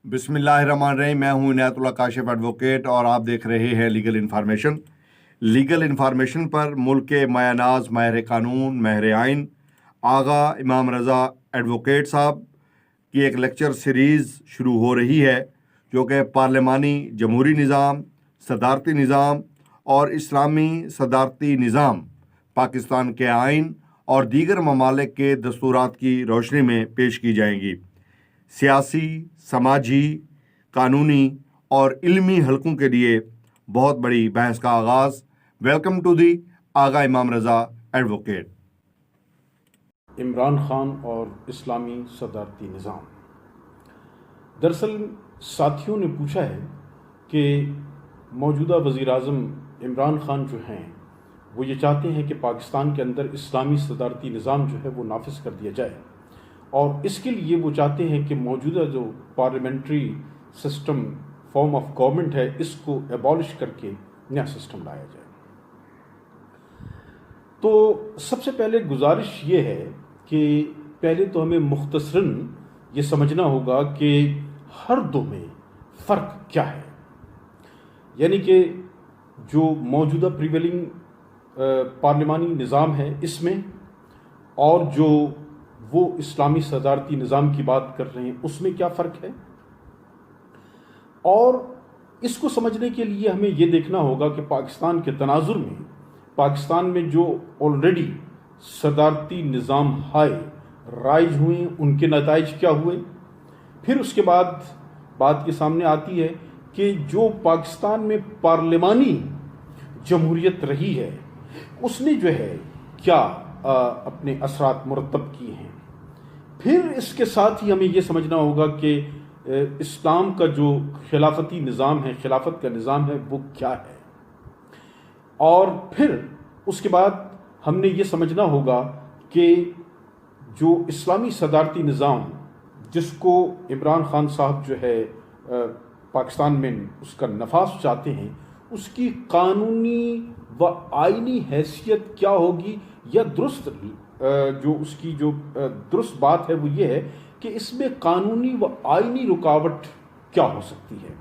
بسم اللہ الرحمن الرحیم۔ میں ہوں عنایت اللہ کاشف ایڈوکیٹ اور آپ دیکھ رہے ہیں لیگل انفارمیشن۔ لیگل انفارمیشن پر ملک کے مایہ ناز ماہر قانون ماہر آئین آغا امام رضا ایڈوکیٹ صاحب کی ایک لیکچر سیریز شروع ہو رہی ہے، جو کہ پارلیمانی جمہوری نظام، صدارتی نظام اور اسلامی صدارتی نظام، پاکستان کے آئین اور دیگر ممالک کے دستورات کی روشنی میں پیش کی جائیں گی۔ سیاسی، سماجی، قانونی اور علمی حلقوں کے لیے بہت بڑی بحث کا آغاز۔ ویلکم ٹو دی آغا امام رضا ایڈوکیٹ۔ عمران خان اور اسلامی صدارتی نظام۔ دراصل ساتھیوں نے پوچھا ہے کہ موجودہ وزیر اعظم عمران خان جو ہیں وہ یہ چاہتے ہیں کہ پاکستان کے اندر اسلامی صدارتی نظام جو ہے وہ نافذ کر دیا جائے، اور اس کے لیے وہ چاہتے ہیں کہ موجودہ جو parliamentary system form of government ہے اس کو ایبالش کر کے نیا سسٹم لایا جائے۔ تو سب سے پہلے گزارش یہ ہے کہ پہلے تو ہمیں مختصراً یہ سمجھنا ہوگا کہ ہر دو میں فرق کیا ہے، یعنی کہ جو موجودہ پریویلنگ پارلیمانی نظام ہے اس میں اور جو وہ اسلامی صدارتی نظام کی بات کر رہے ہیں اس میں کیا فرق ہے۔ اور اس کو سمجھنے کے لیے ہمیں یہ دیکھنا ہوگا کہ پاکستان کے تناظر میں پاکستان میں جو آلریڈی صدارتی نظام رائج ہوئے ان کے نتائج کیا ہوئے، پھر اس کے بعد بات کے سامنے آتی ہے کہ جو پاکستان میں پارلیمانی جمہوریت رہی ہے اس نے جو ہے کیا اپنے اثرات مرتب کیے ہیں۔ پھر اس کے ساتھ ہی ہمیں یہ سمجھنا ہوگا کہ اسلام کا جو خلافتی نظام ہے، خلافت کا نظام ہے، وہ کیا ہے۔ اور پھر اس کے بعد ہم نے یہ سمجھنا ہوگا کہ جو اسلامی صدارتی نظام جس کو عمران خان صاحب جو ہے پاکستان میں اس کا نفاذ چاہتے ہیں، اس کی قانونی و آئینی حیثیت کیا ہوگی، یا درست جو اس کی جو درست بات ہے وہ یہ ہے کہ اس میں قانونی و آئینی رکاوٹ کیا ہو سکتی ہے۔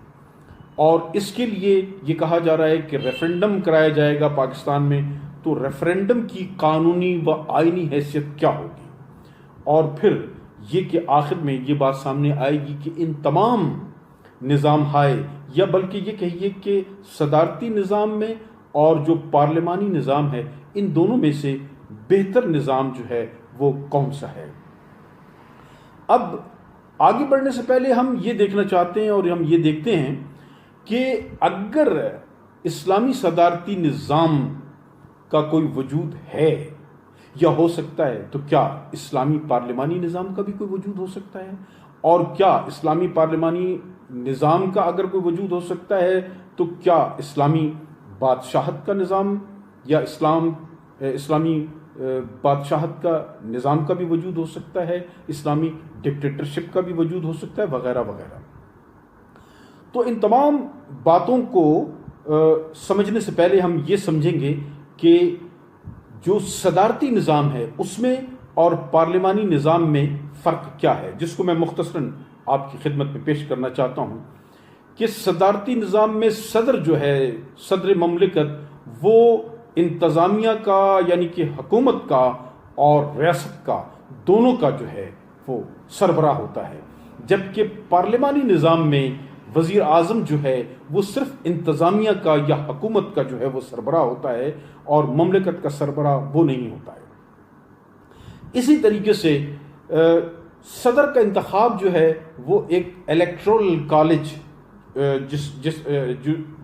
اور اس کے لیے یہ کہا جا رہا ہے کہ ریفرنڈم کرایا جائے گا پاکستان میں، تو ریفرنڈم کی قانونی و آئینی حیثیت کیا ہوگی۔ اور پھر یہ کہ آخر میں یہ بات سامنے آئے گی کہ ان تمام نظام یا بلکہ یہ کہیے کہ صدارتی نظام میں اور جو پارلیمانی نظام ہے ان دونوں میں سے بہتر نظام جو ہے وہ کون سا ہے۔ اب آگے بڑھنے سے پہلے ہم یہ دیکھنا چاہتے ہیں اور ہم یہ دیکھتے ہیں کہ اگر اسلامی صدارتی نظام کا کوئی وجود ہے یا ہو سکتا ہے تو کیا اسلامی پارلیمانی نظام کا بھی کوئی وجود ہو سکتا ہے، اور کیا اسلامی پارلیمانی نظام کا اگر کوئی وجود ہو سکتا ہے تو کیا اسلامی بادشاہت کا نظام یا اسلامی بادشاہت کا نظام کا بھی وجود ہو سکتا ہے، اسلامی ڈکٹیٹرشپ کا بھی وجود ہو سکتا ہے، وغیرہ وغیرہ۔ تو ان تمام باتوں کو سمجھنے سے پہلے ہم یہ سمجھیں گے کہ جو صدارتی نظام ہے اس میں اور پارلیمانی نظام میں فرق کیا ہے، جس کو میں مختصراً آپ کی خدمت میں پیش کرنا چاہتا ہوں کہ صدارتی نظام میں صدر جو ہے، صدر مملکت، وہ انتظامیہ کا یعنی کہ حکومت کا اور ریاست کا دونوں کا جو ہے وہ سربراہ ہوتا ہے، جبکہ پارلیمانی نظام میں وزیر اعظم جو ہے وہ صرف انتظامیہ کا یا حکومت کا جو ہے وہ سربراہ ہوتا ہے اور مملکت کا سربراہ وہ نہیں ہوتا ہے۔ اسی طریقے سے صدر کا انتخاب جو ہے وہ ایک الیکٹورل کالج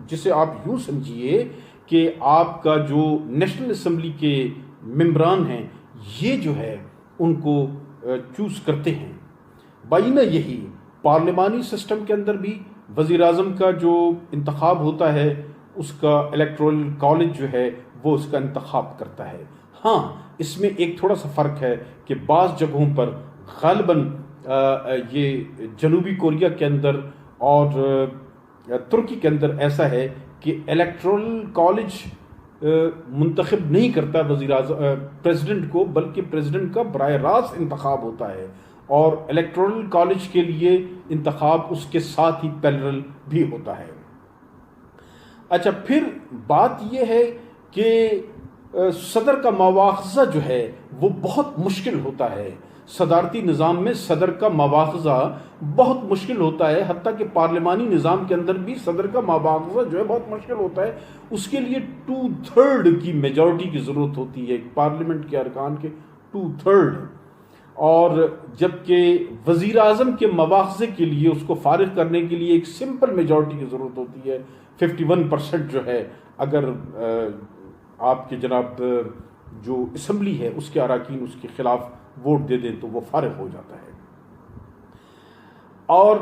جسے آپ یوں سمجھیے کہ آپ کا جو نیشنل اسمبلی کے ممبران ہیں یہ جو ہے ان کو چوز کرتے ہیں۔ بائنہ یہی پارلیمانی سسٹم کے اندر بھی وزیر اعظم کا جو انتخاب ہوتا ہے اس کا الیکٹورل کالج جو ہے وہ اس کا انتخاب کرتا ہے۔ ہاں، اس میں ایک تھوڑا سا فرق ہے کہ بعض جگہوں پر غالباً یہ جنوبی کوریا کے اندر اور ترکی کے اندر ایسا ہے کہ الیکٹورل کالج منتخب نہیں کرتا وزیر اعظم پریزیڈنٹ کو، بلکہ پریزیڈنٹ کا براہ راست انتخاب ہوتا ہے، اور الیکٹورل کالج کے لیے انتخاب اس کے ساتھ ہی پیرلل بھی ہوتا ہے۔ اچھا، پھر بات یہ ہے کہ صدر کا مواخذہ جو ہے وہ بہت مشکل ہوتا ہے۔ صدارتی نظام میں صدر کا مواخذہ بہت مشکل ہوتا ہے، حتیٰ کہ پارلیمانی نظام کے اندر بھی صدر کا مواخذہ جو ہے بہت مشکل ہوتا ہے۔ اس کے لیے 2/3 کی میجورٹی کی ضرورت ہوتی ہے، پارلیمنٹ کے ارکان کے 2/3، اور جبکہ وزیر اعظم کے مواخذے کے لیے اس کو فارغ کرنے کے لیے ایک سمپل میجورٹی کی ضرورت ہوتی ہے، 51% جو ہے، اگر آپ کے جناب جو اسمبلی ہے اس کے اراکین اس کے خلاف ووٹ دے دیں تو وہ فارغ ہو جاتا ہے۔ اور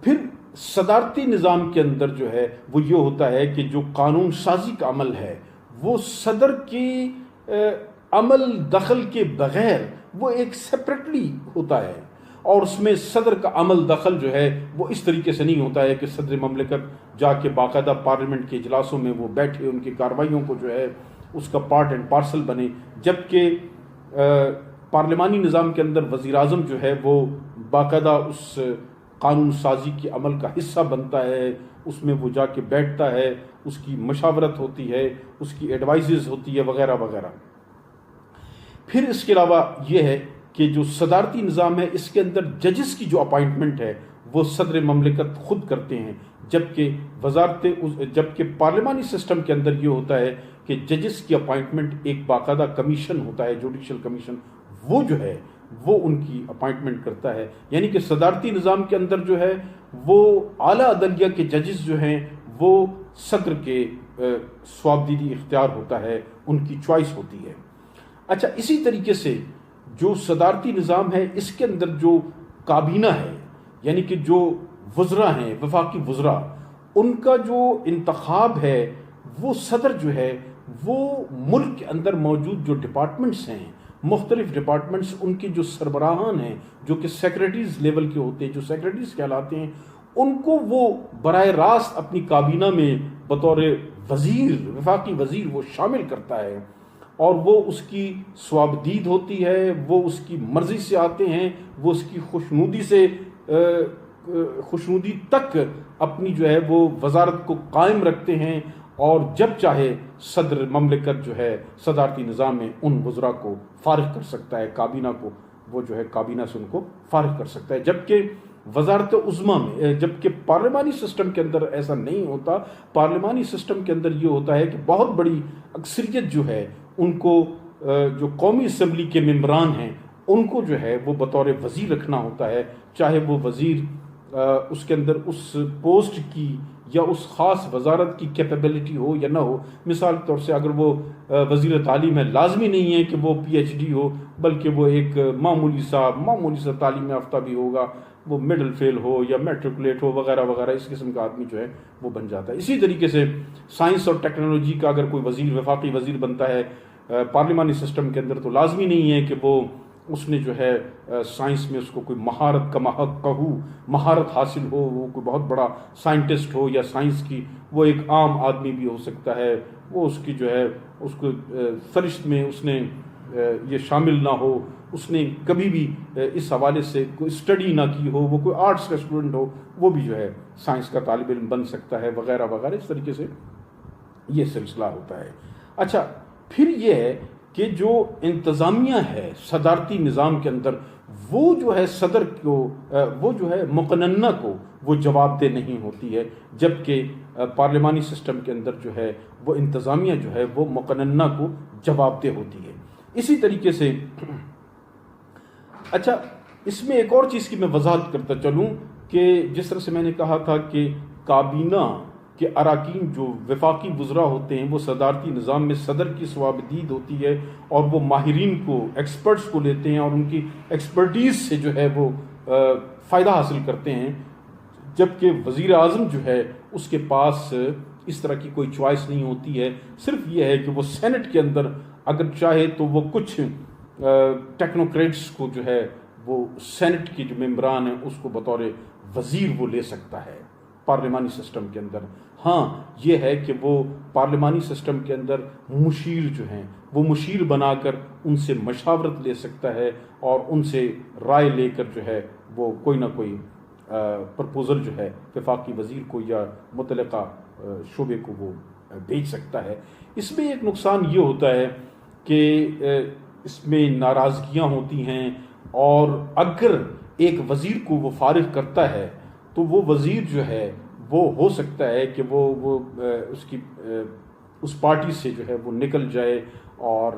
پھر صدارتی نظام کے اندر جو ہے وہ یہ ہوتا ہے کہ جو قانون سازی کا عمل ہے وہ صدر کی عمل دخل کے بغیر وہ ایک سیپریٹلی ہوتا ہے، اور اس میں صدر کا عمل دخل جو ہے وہ اس طریقے سے نہیں ہوتا ہے کہ صدر مملکت جا کے باقاعدہ پارلیمنٹ کے اجلاسوں میں وہ بیٹھے ان کی کارروائیوں کو جو ہے اس کا پارٹ اینڈ پارسل بنے، جبکہ پارلیمانی نظام کے اندر وزیر اعظم جو ہے وہ باقاعدہ اس قانون سازی کے عمل کا حصہ بنتا ہے، اس میں وہ جا کے بیٹھتا ہے، اس کی مشاورت ہوتی ہے، اس کی ایڈوائزز ہوتی ہے وغیرہ وغیرہ۔ پھر اس کے علاوہ یہ ہے کہ جو صدارتی نظام ہے اس کے اندر ججز کی جو اپائنٹمنٹ ہے وہ صدر مملکت خود کرتے ہیں، جبکہ پارلیمانی سسٹم کے اندر یہ ہوتا ہے کہ ججز کی اپائنٹمنٹ ایک باقاعدہ کمیشن ہوتا ہے، جوڈیشل کمیشن، وہ جو ہے وہ ان کی اپائنٹمنٹ کرتا ہے۔ یعنی کہ صدارتی نظام کے اندر جو ہے وہ اعلیٰ عدلیہ کے ججز جو ہیں وہ صدر کے صوابدیدی اختیار ہوتا ہے، ان کی چوائس ہوتی ہے۔ اچھا، اسی طریقے سے جو صدارتی نظام ہے اس کے اندر جو کابینہ ہے، یعنی کہ جو وزراء ہیں، وفاقی وزراء، ان کا جو انتخاب ہے وہ صدر جو ہے وہ ملک کے اندر موجود جو ڈپارٹمنٹس ہیں، مختلف ڈپارٹمنٹس، ان کے جو سربراہان ہیں جو کہ سیکریٹریز لیول کے ہوتے ہیں، جو سیکریٹریز کہلاتے ہیں، ان کو وہ براہ راست اپنی کابینہ میں بطور وزیر، وفاقی وزیر وہ شامل کرتا ہے، اور وہ اس کی صوابدید ہوتی ہے، وہ اس کی مرضی سے آتے ہیں، وہ اس کی خوشنودی تک اپنی جو ہے وہ وزارت کو قائم رکھتے ہیں، اور جب چاہے صدر مملکت جو ہے صدارتی نظام میں ان وزراء کو فارغ کر سکتا ہے، کابینہ کو وہ جو ہے کابینہ سے ان کو فارغ کر سکتا ہے، جبکہ وزارت عظمیٰ میں، جبکہ پارلیمانی سسٹم کے اندر ایسا نہیں ہوتا۔ پارلیمانی سسٹم کے اندر یہ ہوتا ہے کہ بہت بڑی اکثریت جو ہے ان کو جو قومی اسمبلی کے ممبران ہیں ان کو جو ہے وہ بطور وزیر رکھنا ہوتا ہے، چاہے وہ وزیر اس کے اندر اس پوسٹ کی یا اس خاص وزارت کی کیپیبلٹی ہو یا نہ ہو۔ مثال کے طور سے اگر وہ وزیر تعلیم ہے، لازمی نہیں ہے کہ وہ PhD ہو، بلکہ وہ ایک معمولی سا تعلیم یافتہ بھی ہوگا، وہ مڈل فیل ہو یا میٹریکولیٹ ہو وغیرہ وغیرہ، اس قسم کا آدمی جو ہے وہ بن جاتا ہے۔ اسی طریقے سے سائنس اور ٹیکنالوجی کا اگر کوئی وزیر، وفاقی وزیر بنتا ہے پارلیمانی سسٹم کے اندر، تو لازمی نہیں ہے کہ وہ اس نے جو ہے سائنس میں اس کو کوئی مہارت حاصل ہو، وہ کوئی بہت بڑا سائنٹسٹ ہو، یا سائنس کی وہ ایک عام آدمی بھی ہو سکتا ہے، وہ اس کی جو ہے اس کو فرشت میں اس نے یہ شامل نہ ہو، اس نے کبھی بھی اس حوالے سے کوئی اسٹڈی نہ کی ہو، وہ کوئی آرٹس کا اسٹوڈنٹ ہو، وہ بھی جو ہے سائنس کا طالب علم بن سکتا ہے وغیرہ وغیرہ، اس طریقے سے یہ سلسلہ ہوتا ہے۔ اچھا، پھر یہ ہے کہ جو انتظامیہ ہے صدارتی نظام کے اندر، وہ جو ہے صدر کو، وہ جو ہے مقننہ کو وہ جواب دہ نہیں ہوتی ہے، جبکہ پارلیمانی سسٹم کے اندر جو ہے وہ انتظامیہ جو ہے وہ مقننہ کو جواب دہ ہوتی ہے۔ اسی طریقے سے اچھا، اس میں ایک اور چیز کی میں وضاحت کرتا چلوں کہ جس طرح سے میں نے کہا تھا کہ کابینہ کے اراکین جو وفاقی وزراء ہوتے ہیں وہ صدارتی نظام میں صدر کی صوابدید ہوتی ہے، اور وہ ماہرین کو، ایکسپرٹس کو لیتے ہیں اور ان کی ایکسپرٹیز سے جو ہے وہ فائدہ حاصل کرتے ہیں، جبکہ وزیر اعظم جو ہے اس کے پاس اس طرح کی کوئی چوائس نہیں ہوتی ہے۔ صرف یہ ہے کہ وہ سینٹ کے اندر اگر چاہے تو وہ کچھ ٹیکنوکریٹس کو جو ہے وہ سینٹ کے جو ممبران ہیں اس کو بطور وزیر وہ لے سکتا ہے، پارلیمانی سسٹم کے اندر. ہاں یہ ہے کہ وہ پارلیمانی سسٹم کے اندر مشیر جو ہیں وہ مشیر بنا کر ان سے مشاورت لے سکتا ہے اور ان سے رائے لے کر جو ہے وہ کوئی نہ کوئی پرپوزل جو ہے وفاقی وزیر کو یا متعلقہ شعبے کو وہ بھیج سکتا ہے. اس میں ایک نقصان یہ ہوتا ہے کہ اس میں ناراضگیاں ہوتی ہیں، اور اگر ایک وزیر کو وہ فارغ کرتا ہے تو وہ وزیر جو ہے وہ ہو سکتا ہے کہ وہ اس پارٹی سے جو ہے وہ نکل جائے، اور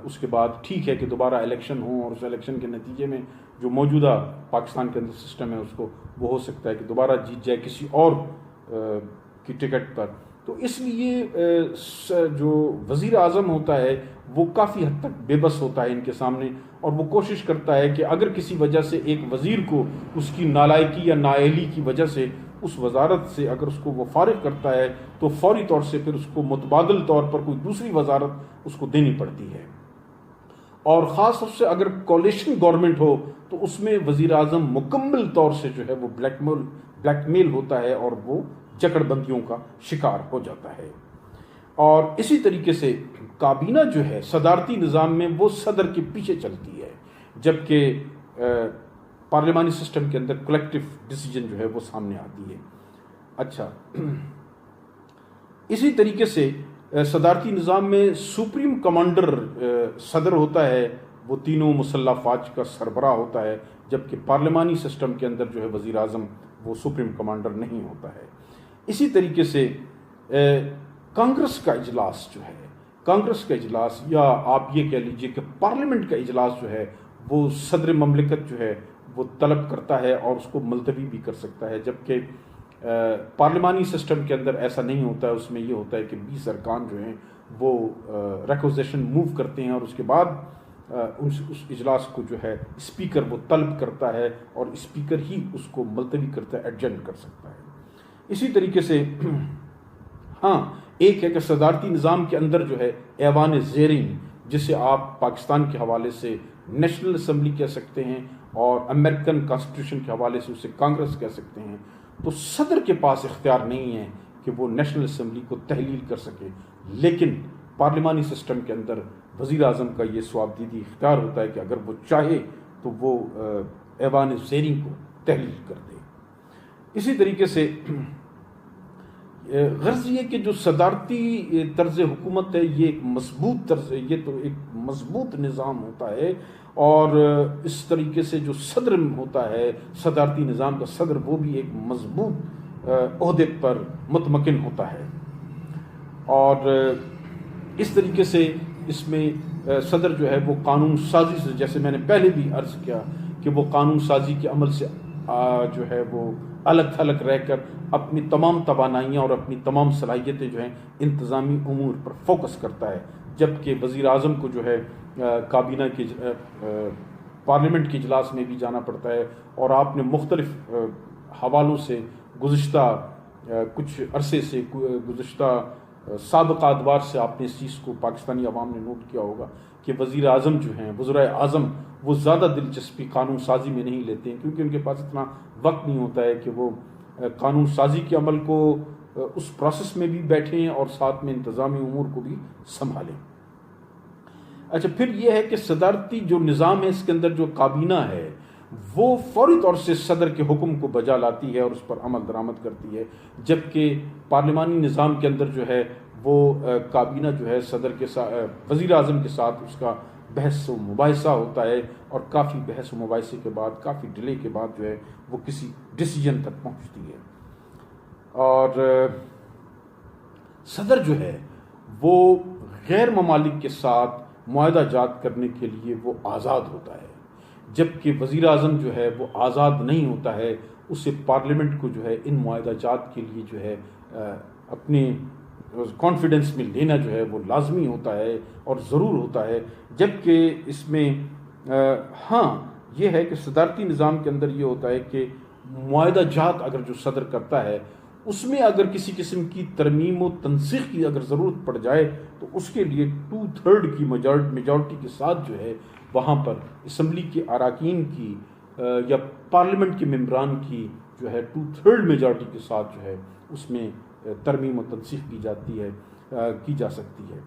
اس کے بعد ٹھیک ہے کہ دوبارہ الیکشن ہوں، اور اس الیکشن کے نتیجے میں جو موجودہ پاکستان کے اندر سسٹم ہے اس کو وہ ہو سکتا ہے کہ دوبارہ جیت جائے کسی اور کی ٹکٹ پر. تو اس لیے جو وزیر اعظم ہوتا ہے وہ کافی حد تک بے بس ہوتا ہے ان کے سامنے، اور وہ کوشش کرتا ہے کہ اگر کسی وجہ سے ایک وزیر کو اس کی نالائکی یا نااہلی کی وجہ سے اس وزارت سے اگر اس کو وہ فارغ کرتا ہے تو فوری طور سے پھر اس کو متبادل طور پر کوئی دوسری وزارت اس کو دینی پڑتی ہے. اور خاص طور سے اگر کولیشن گورنمنٹ ہو تو اس میں وزیر اعظم مکمل طور سے جو ہے وہ بلیک میل ہوتا ہے اور وہ جکڑ بندیوں کا شکار ہو جاتا ہے. اور اسی طریقے سے کابینہ جو ہے صدارتی نظام میں وہ صدر کے پیچھے چلتی ہے، جبکہ پارلیمانی سسٹم کے اندر کلیکٹیو ڈیسیجن جو ہے وہ سامنے آتی ہے. اچھا، اسی طریقے سے صدارتی نظام میں سپریم کمانڈر صدر ہوتا ہے، وہ تینوں مسلح افواج کا سربراہ ہوتا ہے، جبکہ پارلیمانی سسٹم کے اندر جو ہے وزیر اعظم وہ سپریم کمانڈر نہیں ہوتا ہے. اسی طریقے سے کانگریس کا اجلاس جو ہے، کانگریس کا اجلاس یا آپ یہ کہہ لیجئے کہ پارلیمنٹ کا اجلاس جو ہے وہ صدر مملکت جو ہے وہ طلب کرتا ہے اور اس کو ملتوی بھی کر سکتا ہے، جبکہ پارلیمانی سسٹم کے اندر ایسا نہیں ہوتا ہے. اس میں یہ ہوتا ہے کہ 20 ارکان جو ہیں وہ ریکوزیشن موو کرتے ہیں، اور اس کے بعد اس اجلاس کو جو ہے اسپیکر وہ طلب کرتا ہے، اور اسپیکر ہی اس کو ملتوی کرتا ہے، ایڈجنٹ کر سکتا ہے. اسی طریقے سے ہاں ایک ہے کہ صدارتی نظام کے اندر جو ہے ایوان زیرین، جسے آپ پاکستان کے حوالے سے نیشنل اسمبلی کہہ سکتے ہیں اور امریکن کانسٹیٹیوشن کے حوالے سے اسے کانگریس کہہ سکتے ہیں، تو صدر کے پاس اختیار نہیں ہے کہ وہ نیشنل اسمبلی کو تحلیل کر سکے. لیکن پارلیمانی سسٹم کے اندر وزیر اعظم کا یہ ثوابدیدی اختیار ہوتا ہے کہ اگر وہ چاہے تو وہ ایوان زیرین کو تحلیل کر دے. اسی طریقے سے غرض یہ کہ جو صدارتی طرز حکومت ہے یہ ایک مضبوط طرز ہے، یہ تو ایک مضبوط نظام ہوتا ہے، اور اس طریقے سے جو صدر ہوتا ہے صدارتی نظام کا صدر وہ بھی ایک مضبوط عہدے پر متمکن ہوتا ہے. اور اس طریقے سے اس میں صدر جو ہے وہ قانون سازی سے، جیسے میں نے پہلے بھی عرض کیا کہ وہ قانون سازی کے عمل سے جو ہے وہ الگ تھلگ رہ کر اپنی تمام توانائیاں اور اپنی تمام صلاحیتیں جو ہیں انتظامی امور پر فوکس کرتا ہے، جبکہ وزیر اعظم کو جو ہے کابینہ کے پارلیمنٹ کے اجلاس میں بھی جانا پڑتا ہے. اور آپ نے مختلف حوالوں سے گزشتہ کچھ عرصے سے، گزشتہ سابقہ ادوار سے آپ نے اس چیز کو پاکستانی عوام نے نوٹ کیا ہوگا کہ وزیر اعظم جو ہیں، وزرائے اعظم، وہ زیادہ دلچسپی قانون سازی میں نہیں لیتے ہیں، کیونکہ ان کے پاس اتنا وقت نہیں ہوتا ہے کہ وہ قانون سازی کے عمل کو اس پروسیس میں بھی بیٹھیں اور ساتھ میں انتظامی امور کو بھی سنبھالیں. اچھا، پھر یہ ہے کہ صدارتی جو نظام ہے اس کے اندر جو کابینہ ہے وہ فوری طور سے صدر کے حکم کو بجا لاتی ہے اور اس پر عمل درآمد کرتی ہے، جبکہ پارلیمانی نظام کے اندر جو ہے وہ کابینہ جو ہے صدر کے ساتھ، وزیر اعظم کے ساتھ اس کا بحث و مباحثہ ہوتا ہے، اور کافی بحث و مباحثے کے بعد، کافی ڈیلے کے بعد جو ہے وہ کسی ڈیسیجن تک پہنچتی ہے. اور صدر جو ہے وہ غیر ممالک کے ساتھ معاہدہ جات کرنے کے لیے وہ آزاد ہوتا ہے، جبکہ وزیر اعظم جو ہے وہ آزاد نہیں ہوتا ہے. اسے پارلیمنٹ کو جو ہے ان معاہدہ جات کے لیے جو ہے اپنے کانفیڈنس میں لینا جو ہے وہ لازمی ہوتا ہے اور ضرور ہوتا ہے. جبکہ اس میں ہاں یہ ہے کہ صدارتی نظام کے اندر یہ ہوتا ہے کہ معاہدہ جات اگر جو صدر کرتا ہے اس میں اگر کسی قسم کی ترمیم و تنسیخ کی اگر ضرورت پڑ جائے تو اس کے لیے 2/3 کی میجورٹی کے ساتھ جو ہے وہاں پر اسمبلی کے اراکین کی یا پارلیمنٹ کے ممبران کی جو ہے 2/3 میجارٹی کے ساتھ جو ہے اس میں ترمیم و تنسیخ کی جا سکتی ہے.